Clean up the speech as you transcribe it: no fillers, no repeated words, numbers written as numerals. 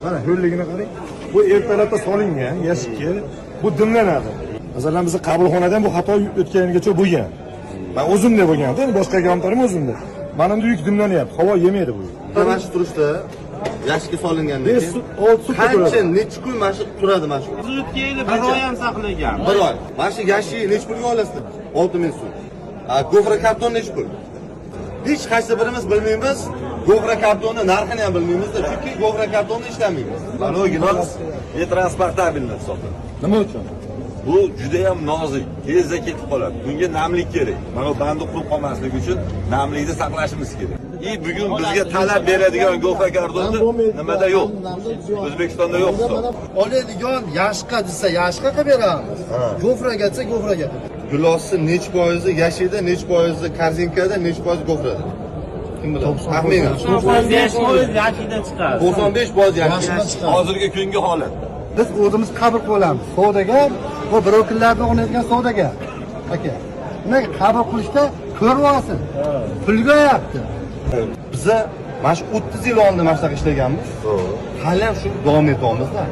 Mana ho'lligini qarang. Bu ertalabda solingan yashikka. Bu dimlanadi. Masalan, biz qabulxonada ham bu xato o'tganigacha bo'lgan. Men o'zimda bo'lgan-da, boshqa kamtarim o'zimda. Mana endi yuk dimlanyapti. Havo yemaydi bu. Mana shu turishda yashikka solingandan keyin qancha necha kun mana shu turadi mana shu. Sutga bir oy ham saqlagan. Bir oy. Mana shu yashikni necha pulga olasizlar? 6000 so'm. Gofra karton necha pul? Hech qaysi birimiz bilmaymiz. Gofra kartonni narxini ham bilmaymiz-da, chunki gofra kartonni ishlamaymiz. Analogimiz netransportabilni hisoblanadi. Nima uchun? Bu juda ham nozik, tezda ketib qoladi. Bunga namlik kerak. Mana bu bandi qurib qolmasligi uchun namlikni saqlashimiz kerak. Bugun bizga talab beradigan gofra kartoni nimada yo'q. O'zbekistonda yo'q hisob. Oladigan yashqa desa yashqa qilib beramiz. Gofraga desa gofraga. Gilosni necha foizi yashida, necha foizi korzinkada, necha foizi gofrada? Kim biladi? Taxminan. 95% yashida chiqadi. 95% yashida. Hozirgi kungi holat. Biz o'zimiz qabul qilamiz. Savdogar va brokerlardan olinadigan savdogar. Aka. Nimaga qabul qilishda ko'rib olsin. Pulga yapti. Biza mana shu 30 yil oldin mana shunaqa ishlaganmiz. Hali ham shu davom etyapmiz-da.